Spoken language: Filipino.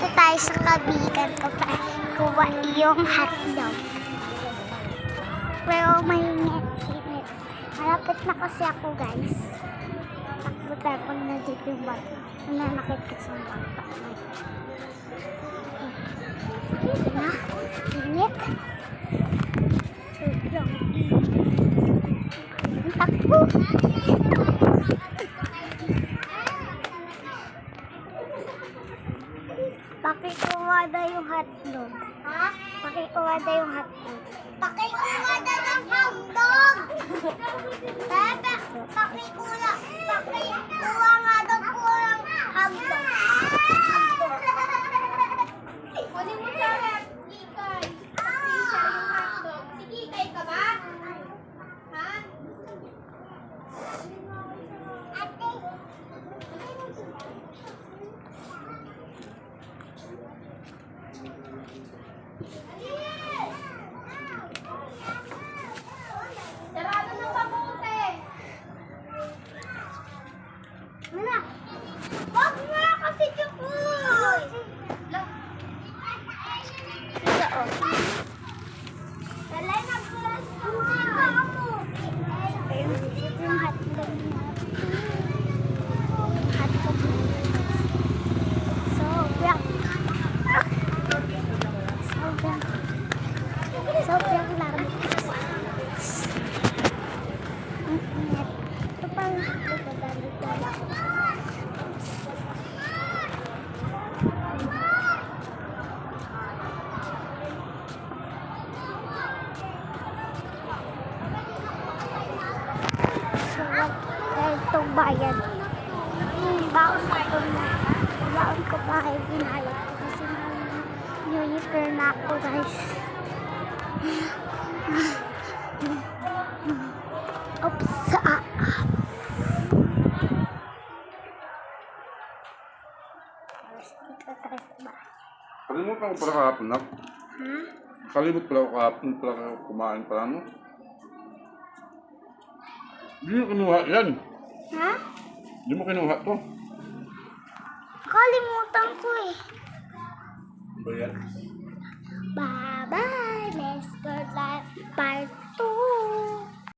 Dito tayo sa kabigan ko pa kuha yung hotdog. Pero may init. Malapit na kasi ako, guys. Takbo tayo pag nandito yung bata. Nananakit ka sa bata. Dito na. Init. Sobrang init. Ang takbo. Pakikuwada yung hotdog. Ha? Pakikuwada yung hotdog. Pakikuwada ng hotdog! Pepe, pakikuha nga daw po ng hotdog. Kunin mo sa Kikay. Pakisa yung hotdog. Si Kikay ka ba? Ha? Ate. Sarado ng kamote. Wala. Wag nga kasi Chukoy. Ito o. Talay na bulas ko. Ito yung hotdog niya. Hotdog niya. Sobrang largo. Ang init. Ito pang dadali-dala ko. So, dahil itong bayan. Yung baon ko na. Baon ko pa kayo ginayat ko. Kasi New Year na ako, guys. Oops. Dito tayo sa bahay. Kalimutan ko pala kahapon na. Ha? Kalimut pala ako kahapon pala kayo kumain pala no. Hindi mo kinuha yan. Ha? Hindi mo kinuha to. Kalimutan ko eh. Ano ba yan? Bye-bye. Let's go live part 2.